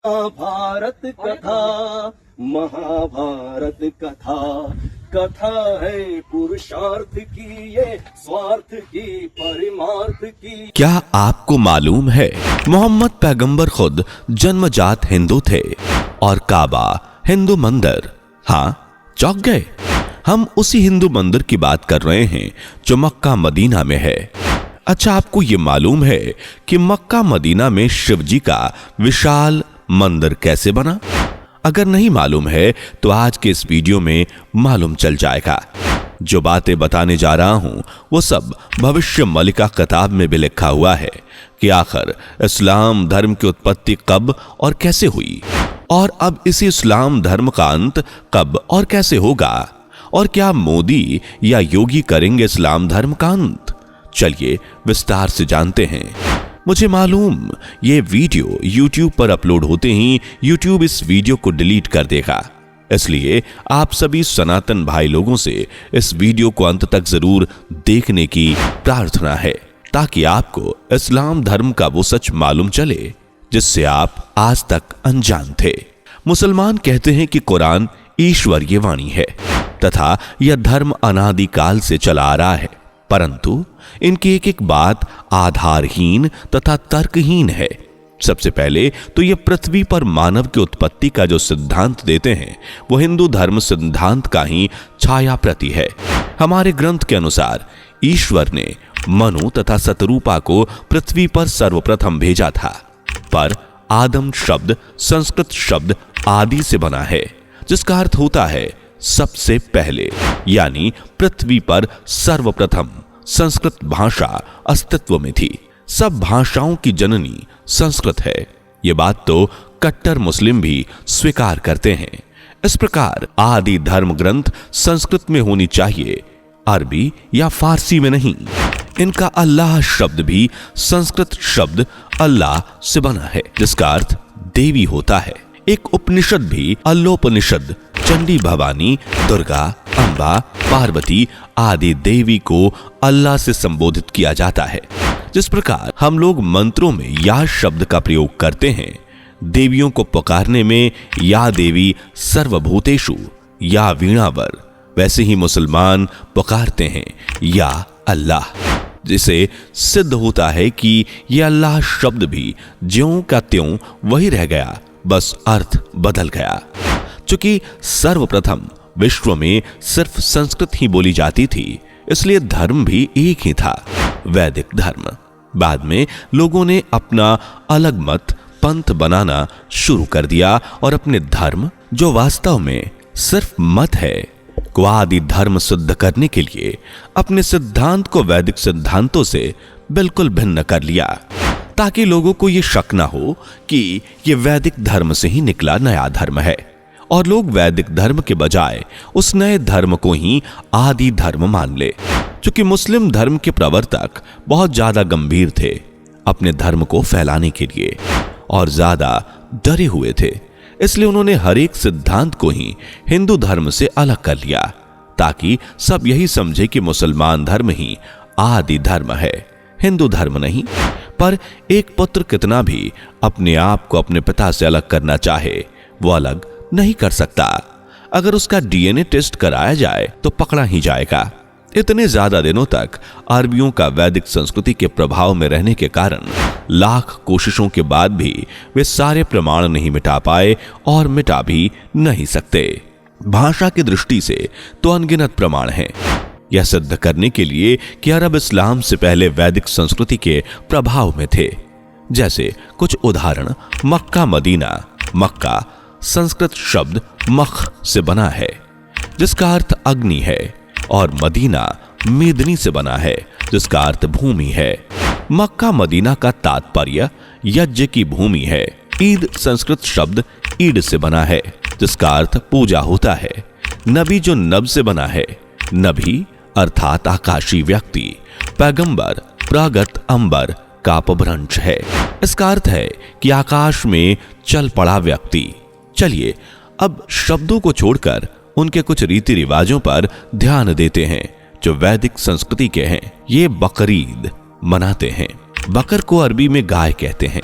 भारत कथा, महाभारत कथा, कथा है पुरुषार्थ की, ये स्वार्थ की, परिमार्थ की। क्या आपको मालूम है मोहम्मद पैगंबर खुद जन्मजात हिंदू थे और काबा हिंदू मंदिर? हाँ, चौंक गए? हम उसी हिंदू मंदिर की बात कर रहे हैं जो मक्का मदीना में है। अच्छा, आपको ये मालूम है कि मक्का मदीना में शिव जी का विशाल मंदिर कैसे बना? अगर नहीं मालूम है तो आज के इस वीडियो में मालूम चल जाएगा। जो बातें बताने जा रहा हूं वो सब भविष्य मलिका किताब में भी लिखा हुआ है कि आखिर इस्लाम धर्म की उत्पत्ति कब और कैसे हुई, और अब इसी इस्लाम धर्म का अंत कब और कैसे होगा, और क्या मोदी या योगी करेंगे इस्लाम धर्म का अंत? चलिए विस्तार से जानते हैं। मुझे मालूम ये वीडियो YouTube पर अपलोड होते ही YouTube इस वीडियो को डिलीट कर देगा, इसलिए आप सभी सनातन भाई लोगों से इस वीडियो को अंत तक जरूर देखने की प्रार्थना है, ताकि आपको इस्लाम धर्म का वो सच मालूम चले जिससे आप आज तक अनजान थे। मुसलमान कहते हैं कि कुरान ईश्वरीय वाणी है तथा यह धर्म अनादि काल से चला आ रहा है, परंतु इनकी एक एक बात आधारहीन तथा तर्कहीन है। सबसे पहले तो ये पृथ्वी पर मानव की उत्पत्ति का जो सिद्धांत देते हैं वो हिंदू धर्म सिद्धांत का ही छाया प्रति है। हमारे ग्रंथ के अनुसार ईश्वर ने मनु तथा सतरूपा को पृथ्वी पर सर्वप्रथम भेजा था, पर आदम शब्द संस्कृत शब्द आदि से बना है, जिसका अर्थ होता है सबसे पहले, यानी पृथ्वी पर सर्वप्रथम संस्कृत भाषा अस्तित्व में थी। सब भाषाओं की जननी संस्कृत है। ये बात तो कट्टर मुस्लिम भी स्वीकार करते हैं। इस प्रकार आदि धर्म ग्रंथ संस्कृत में होनी चाहिए, अरबी या फारसी में नहीं। इनका अल्लाह शब्द भी संस्कृत शब्द अल्लाह से बना है, जिसका अर्थ देवी होता है। एक उपनिषद भी अल्लोपनिषद चंडी भवानी दुर्गा अंबा पार्वती आदि देवी को अल्लाह से संबोधित किया जाता है। जिस प्रकार हम लोग मंत्रों में या शब्द का प्रयोग करते हैं देवियों को पुकारने में, या देवी सर्वभूतेषु या वीणावर, वैसे ही मुसलमान पुकारते हैं या अल्लाह, जिसे सिद्ध होता है कि यह अल्लाह शब्द भी ज्यों का त्यों वही रह गया, बस अर्थ बदल गया। चूंकि सर्वप्रथम विश्व में सिर्फ संस्कृत ही बोली जाती थी, इसलिए धर्म भी एक ही था, वैदिक धर्म। बाद में लोगों ने अपना अलग मत पंथ बनाना शुरू कर दिया और अपने धर्म, जो वास्तव में सिर्फ मत है, को आदि धर्म सिद्ध करने के लिए अपने सिद्धांत को वैदिक सिद्धांतों से बिल्कुल भिन्न कर लिया, ताकि लोगों को यह शक ना हो कि यह वैदिक धर्म से ही निकला नया धर्म है, और लोग वैदिक धर्म के बजाय उस नए धर्म को ही आदि धर्म मान ले। चूंकि मुस्लिम धर्म के प्रवर्तक बहुत ज्यादा गंभीर थे अपने धर्म को फैलाने के लिए और ज्यादा डरे हुए थे, इसलिए उन्होंने हर एक सिद्धांत को ही हिंदू धर्म से अलग कर लिया, ताकि सब यही समझे कि मुसलमान धर्म ही आदि धर्म है, हिंदू धर्म नहीं। पर एक पुत्र कितना भी अपने आप को अपने पिता से अलग करना चाहे, वो अलग नहीं कर सकता। अगर उसका डीएनए टेस्ट कराया जाए तो पकड़ा ही जाएगा। इतने ज्यादा दिनों तक अरबियों का वैदिक संस्कृति के प्रभाव में रहने के कारण लाख कोशिशों के बाद भी वे सारे प्रमाण नहीं मिटा पाए और मिटा भी नहीं सकते। भाषा की दृष्टि से तो अनगिनत प्रमाण हैं, यह सिद्ध करने के लिए कि अरब इस्लाम से पहले वैदिक संस्कृति के प्रभाव में थे। जैसे कुछ उदाहरण, मक्का मदीना। मक्का संस्कृत शब्द मख से बना है, जिसका अर्थ अग्नि है, और मदीना मेदनी से बना है, जिसका अर्थ भूमि है। मक्का मदीना का तात्पर्य यज्ञ की भूमि है। ईद संस्कृत शब्द ईद से बना है, जिसका अर्थ पूजा होता है। नबी जो नब से बना है, नबी अर्थात आकाशी व्यक्ति। पैगंबर प्रागत अंबर का अपभ्रंश है, इसका अर्थ है कि आकाश में चल पड़ा व्यक्ति। चलिए अब शब्दों को छोड़कर उनके कुछ रीति रिवाजों पर ध्यान देते हैं जो वैदिक संस्कृति के हैं। ये बकरीद मनाते हैं। बकर को अरबी में गाय कहते हैं।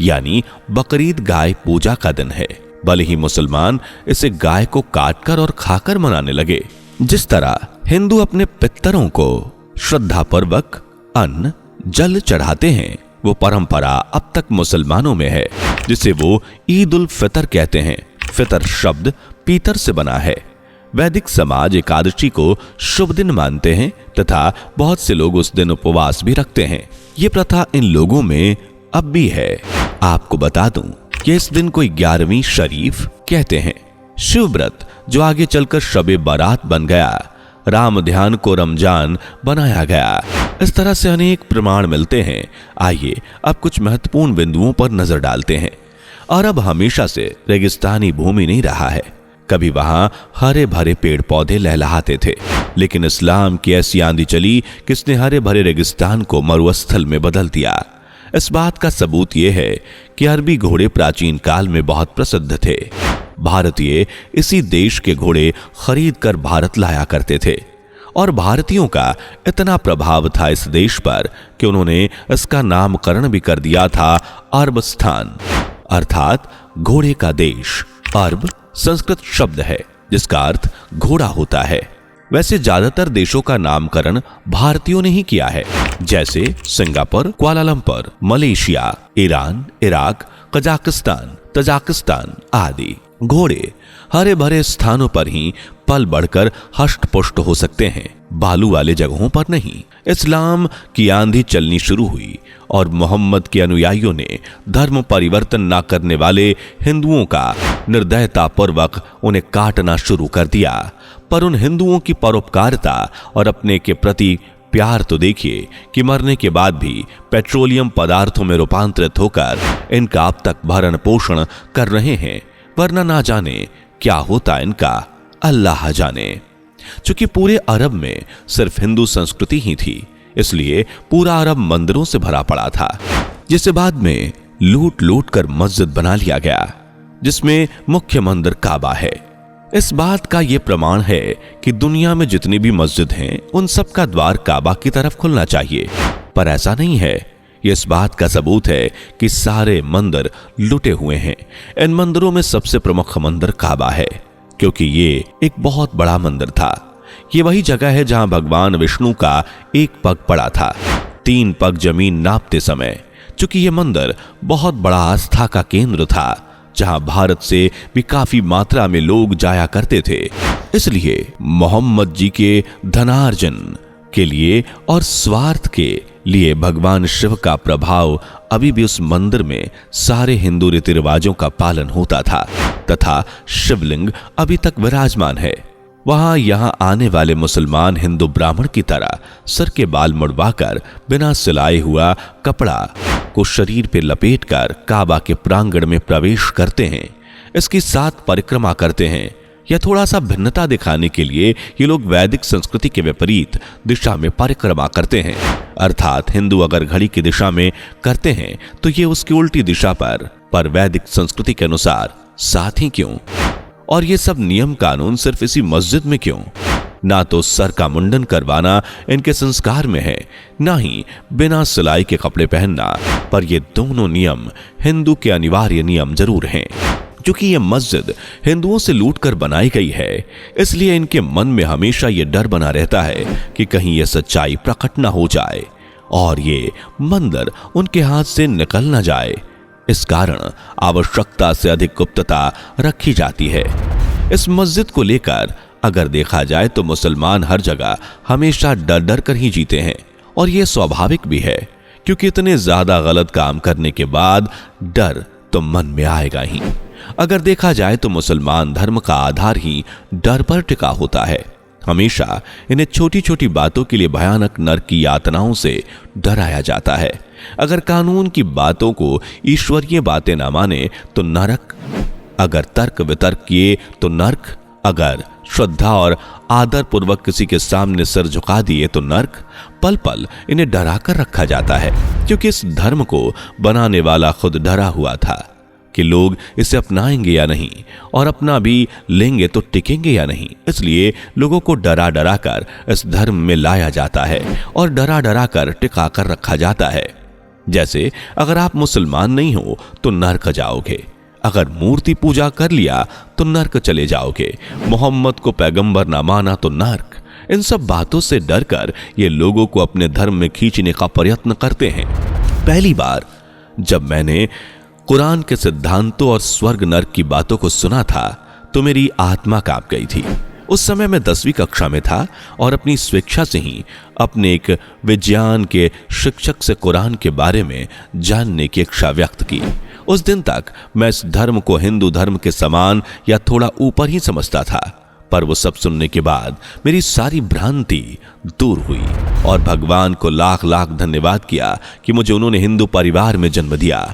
यानी बकरीद गाय पूजा का दिन है। भले ही मुसलमान इसे गाय को काटकर और खाकर मनाने लगे, जिस तरह हिंदू अपने पितरों को श्रद्धापूर्वक अन्न जल चढ़ाते हैं, वो परंपरा अब तक मुसलमानों में है, जिसे वो ईद उल फितर कहते हैं। फितर शब्द पीतर से बना है। वैदिक समाज एकादशी को शुभ दिन मानते हैं तथा बहुत से लोग उस दिन उपवास भी रखते हैं। ये प्रथा इन लोगों में अब भी है। आपको बता दूं कि इस दिन को 11वीं शरीफ कहते हैं। शिव व्रत जो आगे चलकर शबे बारात बन गया, राम ध्यान को रमजान बनाया गया, इस तरह से अनेक प्रमाण मिलते हैं। आइए अब कुछ महत्वपूर्ण बिंदुओं पर नजर डालते हैं। अरब हमेशा से रेगिस्तानी भूमि नहीं रहा है। कभी वहां हरे भरे पेड़ पौधे लहलहाते थे, लेकिन इस्लाम की ऐसी आंधी चली कि इसने हरे भरे रेगिस्तान को मरुस्थल में बदल दिया। इस बात का सबूत यह है कि अरबी घोड़े प्राचीन काल में बहुत प्रसिद्ध थे। भारतीय इसी देश के घोड़े खरीद कर भारत लाया करते थे और भारतीयों का इतना प्रभाव था इस देश पर कि उन्होंने इसका नामकरण भी कर दिया था अरबस्तान, अर्थात घोड़े का देश। अरब संस्कृत शब्द है जिसका अर्थ घोड़ा होता है। वैसे ज्यादातर देशों का नामकरण भारतीयों ने ही किया है, जैसे Singapore, Kuala Lumpur, Malaysia, Iran, Iraq, Kazakhstan, Tajikistan आदि। घोड़े हरे भरे स्थानों पर ही पल बढ़कर हष्ट पुष्ट हो सकते हैं, बालू वाले जगहों पर नहीं। इस्लाम की आंधी चलनी शुरू हुई और मोहम्मद के अनुयायियों ने धर्म परिवर्तन न करने वाले हिंदुओं का निर्दयतापूर्वक उन्हें काटना शुरू कर दिया। पर उन हिंदुओं की परोपकारिता और अपने के प्रति प्यार तो देखिए कि मरने के बाद भी पेट्रोलियम पदार्थों में रूपांतरित होकर इनका अब तक भरण पोषण कर रहे हैं, वरना ना जाने क्या होता इनका, अल्लाह जाने। चूंकि पूरे अरब में सिर्फ हिंदू संस्कृति ही थी, इसलिए पूरा अरब मंदिरों से भरा पड़ा था, जिसे बाद में लूट लूट कर मस्जिद बना लिया गया, जिसमें मुख्य मंदिर काबा है। इस बात का यह प्रमाण है कि दुनिया में जितनी भी मस्जिद हैं, उन सब का द्वार काबा की तरफ खुलना चाहिए, पर ऐसा नहीं है। ये इस बात का सबूत है कि सारे मंदिर लुटे हुए हैं। इन मंदिरों में सबसे प्रमुख मंदिर काबा है, क्योंकि ये एक बहुत बड़ा मंदिर था। ये वही जगह है जहां भगवान विष्णु का एक पग पड़ा था 3 पग जमीन नापते समय। चूंकि ये मंदिर बहुत बड़ा आस्था का केंद्र था, जहां भारत से भी काफी मात्रा में लोग जाया करते थे, इसलिए मोहम्मद जी के धनार्जन के लिए और स्वार्थ के लिए भगवान शिव का प्रभाव अभी भी उस मंदिर में सारे हिंदू रीति रिवाजों का पालन होता था तथा शिवलिंग अभी तक विराजमान है। वहां यहां आने वाले मुसलमान हिंदू ब्राह्मण की तरह सर के बाल मुड़वाकर बिना सिलाए हुआ कपड़ा को शरीर पर लपेटकर काबा के प्रांगण में प्रवेश करते हैं। इसकी 7 परिक्रमा करते हैं। यह थोड़ा सा भिन्नता दिखाने के लिए ये लोग वैदिक संस्कृति के विपरीत दिशा में परिक्रमा करते हैं, अर्थात हिंदू अगर घड़ी की दिशा में करते हैं तो ये उसकी उल्टी दिशा पर वैदिक संस्कृति के अनुसार 7 ही क्यों? और ये सब नियम कानून सिर्फ इसी मस्जिद में क्यों? ना तो सर का मुंडन करवाना इनके संस्कार में है, ना ही बिना सिलाई के कपड़े पहनना, पर ये दोनों नियम हिंदू के अनिवार्य नियम जरूर हैं। क्योंकि ये मस्जिद हिंदुओं से लूटकर बनाई गई है, इसलिए इनके मन में हमेशा ये डर बना रहता है कि कहीं ये सच्चाई प्रकट ना हो जाए और ये मंदिर उनके हाथ से निकल ना जाए। इस कारण आवश्यकता से अधिक गुप्तता रखी जाती है। इस मस्जिद को लेकर अगर देखा जाए तो मुसलमान हर जगह हमेशा डर डर कर ही जीते हैं, और ये स्वाभाविक भी है, क्योंकि इतने ज्यादा गलत काम करने के बाद डर तो मन में आएगा ही। अगर देखा जाए तो मुसलमान धर्म का आधार ही डर पर टिका होता है। हमेशा इन्हें छोटी छोटी बातों के लिए भयानक नरक की यातनाओं से डराया जाता है। अगर कानून की बातों को ईश्वरीय बातें ना माने तो नरक, अगर तर्क वितर्क किए तो नरक, अगर श्रद्धा और आदर पूर्वक किसी के सामने सर झुका दिए तो नरक। पल पल इन्हें डरा कर रखा जाता है, क्योंकि इस धर्म को बनाने वाला खुद डरा हुआ था कि लोग इसे अपनाएंगे या नहीं, और अपना भी लेंगे तो टिकेंगे या नहीं। इसलिए लोगों को डरा डरा कर इस धर्म में लाया जाता है और डरा डरा कर टिका कर रखा जाता है। जैसे अगर आप मुसलमान नहीं हो तो नरक जाओगे, अगर मूर्ति पूजा कर लिया तो नरक चले जाओगे, मोहम्मद को पैगंबर ना माना तो नरक। इन सब बातों से डरकर ये लोगों को अपने धर्म में खींचने का प्रयत्न करते हैं। पहली बार जब मैंने कुरान के सिद्धांतों और स्वर्ग नरक की बातों को सुना था तो मेरी आत्मा कांप गई थी। उस समय मैं 10वीं कक्षा में था और अपनी स्वेच्छा से ही अपने एक विज्ञान के शिक्षक से कुरान के बारे में जानने की इच्छा व्यक्त की। उस दिन तक मैं इस धर्म को हिंदू धर्म के समान या थोड़ा ऊपर ही समझता था, पर वो सब सुनने के बाद मेरी सारी भ्रांति दूर हुई और भगवान को लाख लाख धन्यवाद किया कि मुझे उन्होंने हिंदू परिवार में जन्म दिया।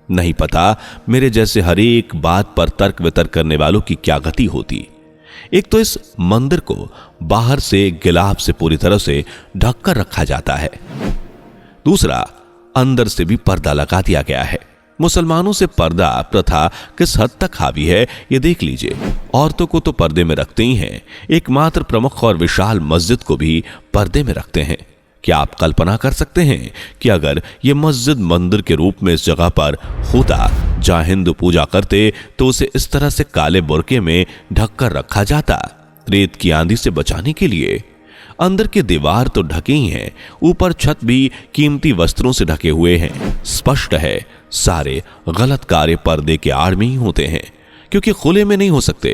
नहीं पता मेरे जैसे हर एक बात पर तर्क वितर्क करने वालों की क्या गति होती। एक तो इस मंदिर को बाहर से गिलाफ से पूरी तरह से ढक कर रखा जाता है, दूसरा अंदर से भी पर्दा लगा दिया गया है। मुसलमानों से पर्दा प्रथा किस हद तक हावी है ये देख लीजिए। औरतों को तो पर्दे में रखते ही हैं, एकमात्र प्रमुख और विशाल मस्जिद को भी पर्दे में रखते हैं। क्या आप कल्पना कर सकते हैं कि अगर ये मस्जिद मंदिर के रूप में इस जगह पर होता जहां हिंदू पूजा करते तो उसे इस तरह से काले बुर्के में ढक कर रखा जाता, रेत की आंधी से बचाने के लिए। अंदर के दीवार तो ढके ही हैं, ऊपर छत भी कीमती वस्त्रों से ढके हुए हैं। स्पष्ट है सारे गलत कार्य पर्दे के आड़ में ही होते हैं, क्योंकि खुले में नहीं हो सकते।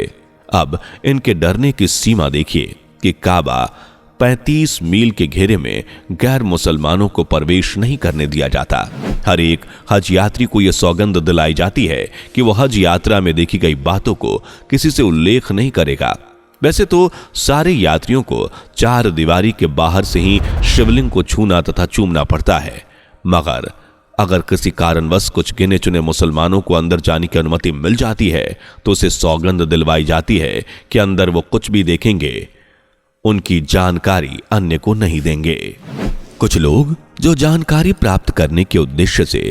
अब इनके डरने की सीमा देखिए कि काबा 35 मील के घेरे में गैर मुसलमानों को प्रवेश नहीं करने दिया जाता। हर एक हज यात्री को यह सौगंध दिलाई जाती है कि वह हज यात्रा में देखी गई बातों को किसी से उल्लेख नहीं करेगा। वैसे तो सारे यात्रियों को 4 दीवारी के बाहर से ही शिवलिंग को छूना तथा चूमना पड़ता है, मगर अगर किसी कारणवश कुछ गिने चुने मुसलमानों को अंदर जाने की अनुमति मिल जाती है तो उसे सौगंध दिलवाई जाती है कि अंदर वो कुछ भी देखेंगे उनकी जानकारी अन्य को नहीं देंगे। कुछ लोग जो जानकारी प्राप्त करने के उद्देश्य से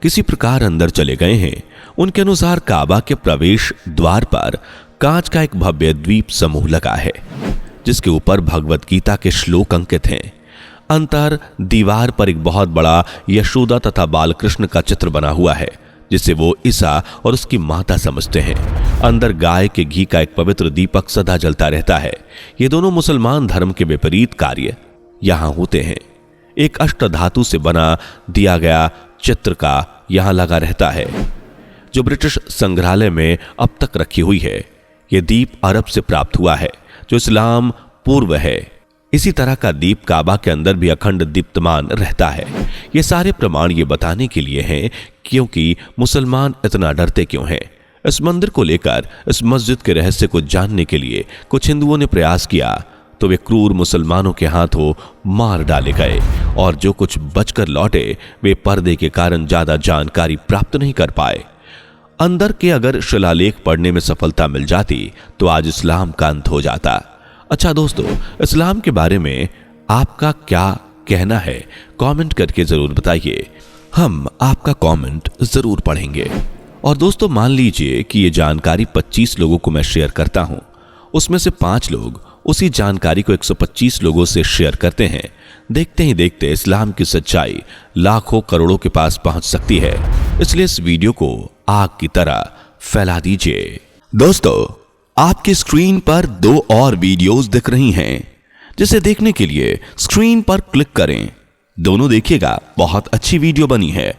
किसी प्रकार अंदर चले गए हैं, उनके अनुसार काबा के प्रवेश द्वार पर कांच का एक भव्य द्वीप समूह लगा है जिसके ऊपर भगवत गीता के श्लोक अंकित हैं। अंतर दीवार पर एक बहुत बड़ा यशोदा तथा बालकृष्ण का चित्र बना हुआ है जिसे वो ईसा और उसकी माता समझते हैं। अंदर गाय के घी का एक पवित्र दीपक सदा जलता रहता है। ये दोनों मुसलमान धर्म के विपरीत कार्य यहां होते हैं। एक अष्टधातु से बना दिया गया चित्र का यहां लगा रहता है जो ब्रिटिश संग्रहालय में अब तक रखी हुई है। यह दीप अरब से प्राप्त हुआ है जो इस्लाम पूर्व है। इसी तरह का दीप काबा के अंदर भी अखंड दीप्तमान रहता है। ये सारे प्रमाण ये बताने के लिए हैं क्योंकि मुसलमान इतना डरते क्यों हैं। इस मंदिर को लेकर इस मस्जिद के रहस्य को जानने के लिए कुछ हिंदुओं ने प्रयास किया तो वे क्रूर मुसलमानों के हाथों मार डाले गए और जो कुछ बचकर लौटे वे पर्दे के कारण ज्यादा जानकारी प्राप्त नहीं कर पाए। अंदर के अगर शिलालेख पढ़ने में सफलता मिल जाती तो आज इस्लाम का अंत हो जाता। अच्छा दोस्तों, इस्लाम के बारे में आपका क्या कहना है कमेंट करके जरूर बताइए, हम आपका कमेंट जरूर पढ़ेंगे। और दोस्तों मान लीजिए कि ये जानकारी 25 लोगों को मैं शेयर करता हूं, उसमें से 5 लोग उसी जानकारी को 125 लोगों से शेयर करते हैं। देखते ही देखते इस्लाम की सच्चाई लाखों करोड़ों के पास पहुंच सकती है। इसलिए इस वीडियो को आग की तरह फैला दीजिए। दोस्तों आपकी स्क्रीन पर 2 और वीडियोस दिख रही हैं, जिसे देखने के लिए स्क्रीन पर क्लिक करें। दोनों देखिएगा, बहुत अच्छी वीडियो बनी है।